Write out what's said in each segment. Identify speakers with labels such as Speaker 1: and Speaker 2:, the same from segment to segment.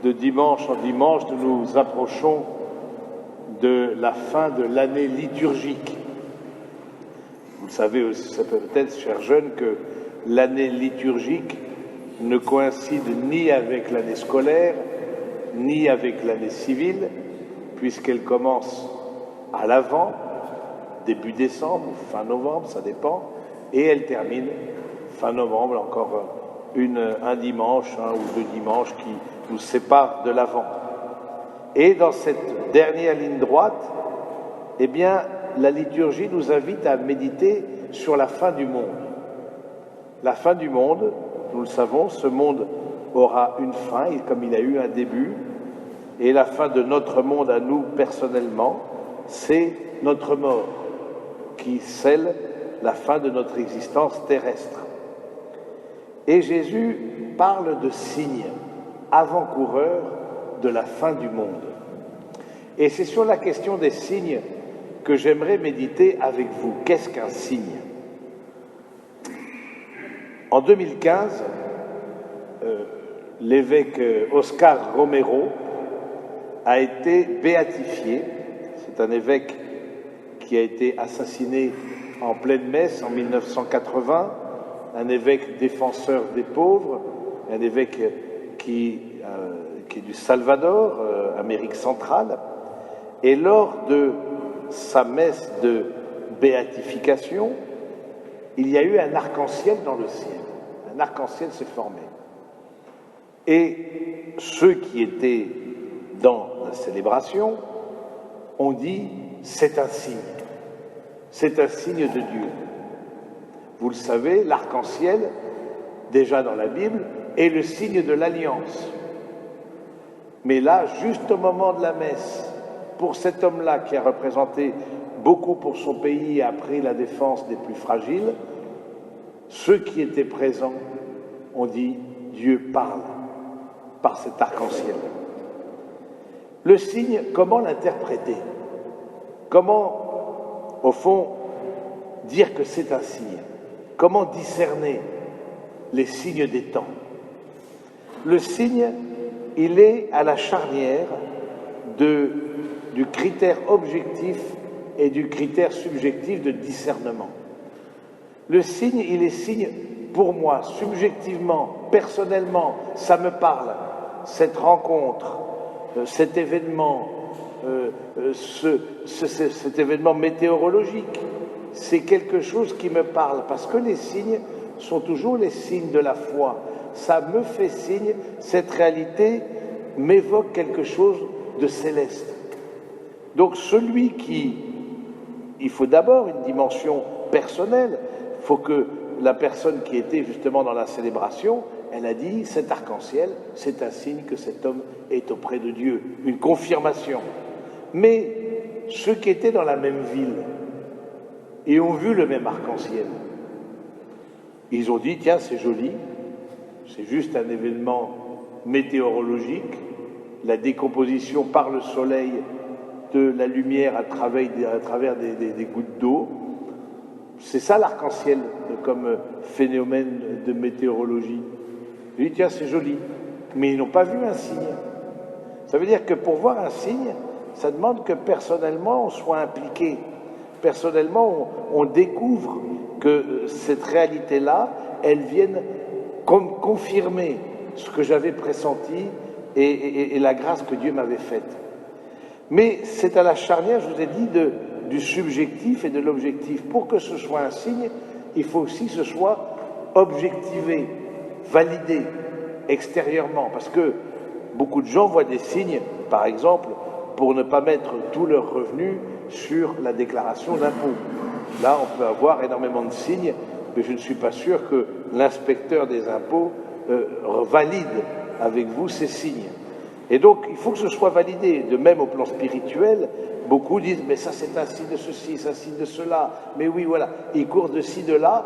Speaker 1: de dimanche en dimanche, nous nous approchons de la fin de l'année liturgique. Vous le savez aussi, ça peut peut-être, chers jeunes, que l'année liturgique ne coïncide ni avec l'année scolaire, ni avec l'année civile, puisqu'elle commence à l'avant, début décembre ou fin novembre, ça dépend, et elle termine fin novembre, encore un dimanche, un ou deux dimanches qui nous séparent de l'avant. Et dans cette dernière ligne droite, eh bien, la liturgie nous invite à méditer sur la fin du monde. La fin du monde, nous le savons, ce monde aura une fin, comme il a eu un début, et la fin de notre monde à nous personnellement, c'est notre mort, qui scelle la fin de notre existence terrestre. Et Jésus parle de signes avant-coureurs de la fin du monde. Et c'est sur la question des signes que j'aimerais méditer avec vous. Qu'est-ce qu'un signe ? En 2015, l'évêque Oscar Romero a été béatifié. C'est un évêque qui a été assassiné en pleine messe en 1980, un évêque défenseur des pauvres, un évêque qui est du Salvador, Amérique centrale. Et lors de sa messe de béatification, il y a eu un arc-en-ciel dans le ciel. Un arc-en-ciel s'est formé. Et ceux qui étaient dans la célébration ont dit « c'est un signe, c'est un signe de Dieu ». Vous le savez, l'arc-en-ciel, déjà dans la Bible, est le signe de l'alliance. Mais là, juste au moment de la messe, pour cet homme-là qui a représenté beaucoup pour son pays et a pris la défense des plus fragiles, ceux qui étaient présents ont dit « Dieu parle par cet arc-en-ciel ». Le signe, comment l'interpréter ? Comment, au fond, dire que c'est un signe ? Comment discerner les signes des temps ? Le signe, il est à la charnière du critère objectif et du critère subjectif de discernement. Le signe, il est signe pour moi, subjectivement, personnellement, ça me parle, cette rencontre, cet événement, cet événement météorologique, c'est quelque chose qui me parle, parce que les signes sont toujours les signes de la foi. Ça me fait signe, cette réalité m'évoque quelque chose de céleste. Donc celui il faut d'abord une dimension personnelle, il faut que la personne qui était justement dans la célébration, elle a dit, cet arc-en-ciel, c'est un signe que cet homme est auprès de Dieu, une confirmation. Mais ceux qui étaient dans la même ville et ont vu le même arc-en-ciel, ils ont dit, tiens, c'est joli, c'est juste un événement météorologique, la décomposition par le soleil de la lumière à travers des gouttes d'eau. C'est ça l'arc-en-ciel comme phénomène de météorologie. Ils disent, tiens, c'est joli, mais ils n'ont pas vu un signe. Ça veut dire que pour voir un signe, ça demande que personnellement on soit impliqué. Personnellement, on découvre que cette réalité-là, elle vienne confirmer ce que j'avais pressenti et la grâce que Dieu m'avait faite. Mais c'est à la charnière, je vous ai dit, du subjectif et de l'objectif. Pour que ce soit un signe, il faut aussi que ce soit objectivé, validé extérieurement. Parce que beaucoup de gens voient des signes, par exemple, pour ne pas mettre tous leurs revenus sur la déclaration d'impôt. Là, on peut avoir énormément de signes, mais je ne suis pas sûr que l'inspecteur des impôts valide avec vous ces signes. Et donc, il faut que ce soit validé. De même, au plan spirituel, beaucoup disent « mais ça, c'est un signe de ceci, c'est un signe de cela. » Mais oui, voilà. Ils courent de ci, de là,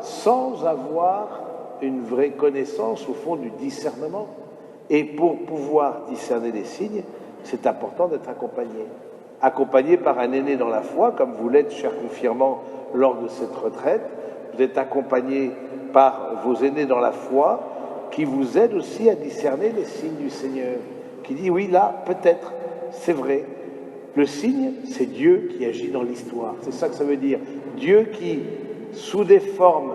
Speaker 1: sans avoir une vraie connaissance, au fond, du discernement. Et pour pouvoir discerner les signes, c'est important d'être accompagné. Accompagné par un aîné dans la foi, comme vous l'êtes, cher confirmant, lors de cette retraite. Vous êtes accompagné par vos aînés dans la foi, qui vous aide aussi à discerner les signes du Seigneur, qui dit oui, là, peut-être, c'est vrai. Le signe, c'est Dieu qui agit dans l'histoire. C'est ça que ça veut dire. Dieu qui, sous des formes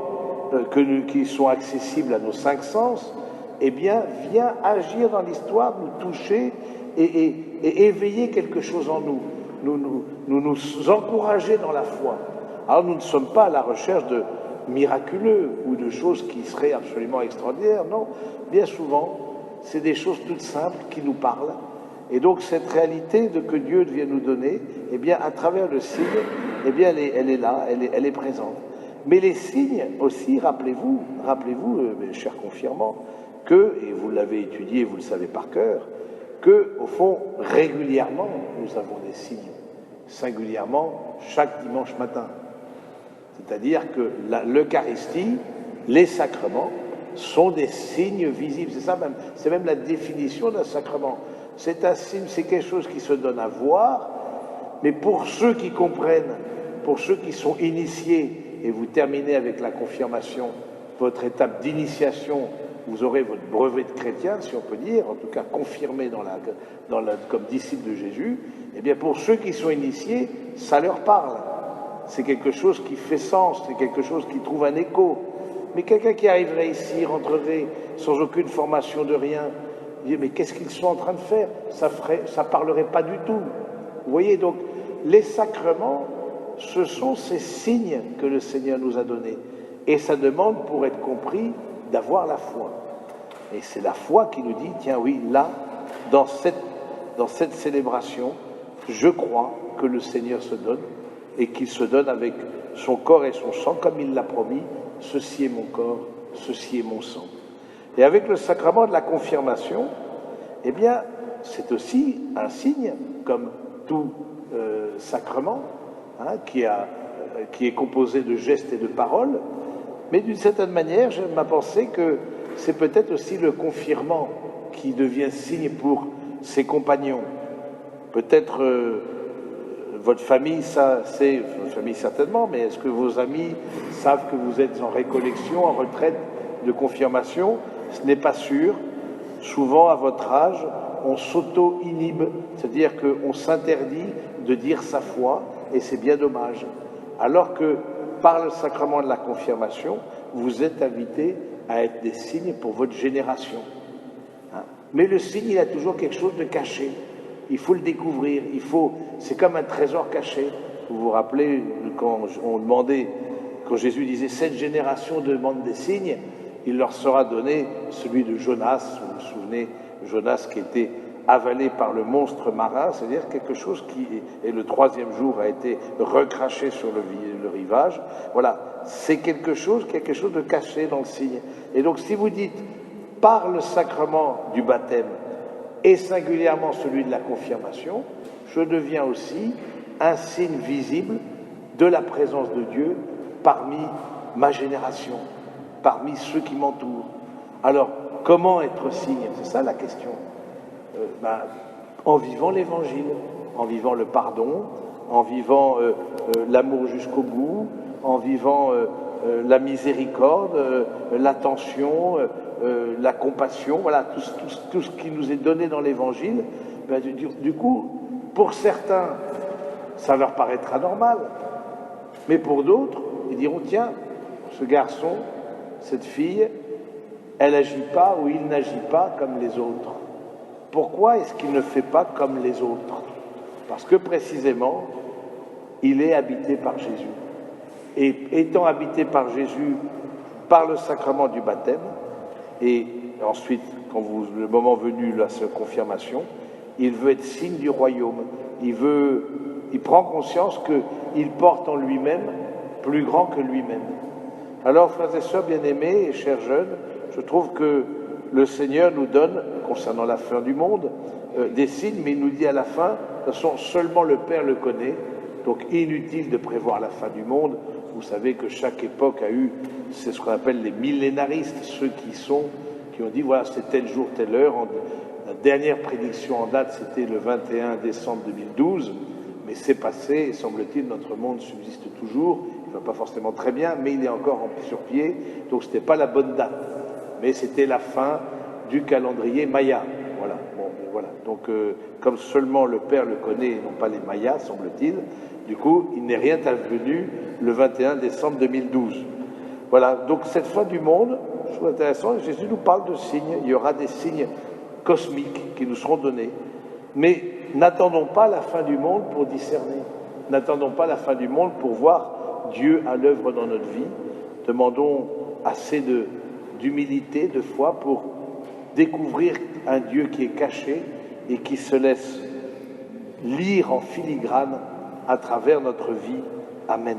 Speaker 1: qui sont accessibles à nos cinq sens, eh bien, vient agir dans l'histoire, nous toucher et éveiller quelque chose en nous, nous encourager dans la foi. Alors, nous ne sommes pas à la recherche de miraculeux ou de choses qui seraient absolument extraordinaires, non. Bien souvent, c'est des choses toutes simples qui nous parlent. Et donc, cette réalité de que Dieu vient nous donner, eh bien, à travers le signe, eh bien, elle est là, elle est présente. Mais les signes aussi, rappelez-vous, mes chers confirmants, que, et vous l'avez étudié, vous le savez par cœur, que, au fond, régulièrement, nous avons des signes, singulièrement, chaque dimanche matin. C'est-à-dire que l'Eucharistie, les sacrements, sont des signes visibles. C'est ça même, c'est même la définition d'un sacrement. C'est un signe, c'est quelque chose qui se donne à voir, mais pour ceux qui comprennent, pour ceux qui sont initiés, et vous terminez avec la confirmation, votre étape d'initiation, vous aurez votre brevet de chrétien, si on peut dire, en tout cas confirmé comme disciple de Jésus, eh bien pour ceux qui sont initiés, ça leur parle. C'est quelque chose qui fait sens, c'est quelque chose qui trouve un écho. Mais quelqu'un qui arriverait ici, rentrerait sans aucune formation de rien, il dit mais qu'est-ce qu'ils sont en train de faire? Ça parlerait pas du tout. Vous voyez, donc les sacrements, ce sont ces signes que le Seigneur nous a donnés. Et ça demande, pour être compris, d'avoir la foi. Et c'est la foi qui nous dit, tiens oui, là, dans cette célébration, je crois que le Seigneur se donne, et qu'il se donne avec son corps et son sang, comme il l'a promis, ceci est mon corps, ceci est mon sang. Et avec le sacrement de la confirmation, eh bien, c'est aussi un signe, comme tout sacrement, hein, qui est composé de gestes et de paroles, mais d'une certaine manière, j'aime à penser que c'est peut-être aussi le confirmant qui devient signe pour ses compagnons. Peut-être votre famille, ça, c'est votre famille certainement, mais est-ce que vos amis savent que vous êtes en récollection, en retraite de confirmation? Ce n'est pas sûr. Souvent, à votre âge, on s'auto-inhibe, c'est-à-dire qu'on s'interdit de dire sa foi, et c'est bien dommage. Alors que, par le sacrement de la confirmation, vous êtes invité à être des signes pour votre génération. Hein? Mais le signe, il a toujours quelque chose de caché. Il faut le découvrir. C'est comme un trésor caché. Vous vous rappelez quand Jésus disait « Cette génération demande des signes », il leur sera donné celui de Jonas. Vous vous souvenez, Jonas qui était avalé par le monstre marin, c'est-à-dire quelque chose et le troisième jour a été recraché sur le rivage. Voilà, c'est quelque chose de caché dans le signe. Et donc si vous dites, par le sacrement du baptême, et singulièrement celui de la confirmation, je deviens aussi un signe visible de la présence de Dieu parmi ma génération, parmi ceux qui m'entourent. Alors, comment être signe? C'est ça la question. En vivant l'Évangile, en vivant le pardon, en vivant l'amour jusqu'au bout, en vivant la miséricorde, l'attention, la compassion, voilà, tout ce qui nous est donné dans l'Évangile. Du coup, pour certains, ça leur paraîtra normal, mais pour d'autres, ils diront, tiens, ce garçon, cette fille, elle n'agit pas ou il n'agit pas comme les autres. Pourquoi est-ce qu'il ne fait pas comme les autres? Parce que précisément, il est habité par Jésus. Et étant habité par Jésus, par le sacrement du baptême, et ensuite, quand le moment venu, la confirmation, il veut être signe du royaume. Il prend conscience qu'il porte en lui-même plus grand que lui-même. Alors, frères et sœurs bien-aimés et chers jeunes, je trouve que le Seigneur nous donne, concernant la fin du monde, des signes, mais il nous dit à la fin, de toute façon, seulement le Père le connaît, donc inutile de prévoir la fin du monde. Vous savez que chaque époque a eu, c'est ce qu'on appelle les millénaristes, ceux qui ont dit, voilà, c'est tel jour, telle heure. La dernière prédiction en date, c'était le 21 décembre 2012, mais c'est passé, et semble-t-il, notre monde subsiste toujours. Il ne va pas forcément très bien, mais il est encore sur pied, donc ce n'était pas la bonne date. mais c'était la fin du calendrier maya. Voilà. Bon, voilà. Donc, comme seulement le Père le connaît, et non pas les Mayas, semble-t-il, du coup, il n'est rien advenu le 21 décembre 2012. Voilà. Donc, cette fin du monde, je trouve intéressant, Jésus nous parle de signes. Il y aura des signes cosmiques qui nous seront donnés. Mais n'attendons pas la fin du monde pour discerner. N'attendons pas la fin du monde pour voir Dieu à l'œuvre dans notre vie. Demandons assez d'humilité, de foi pour découvrir un Dieu qui est caché et qui se laisse lire en filigrane à travers notre vie. Amen.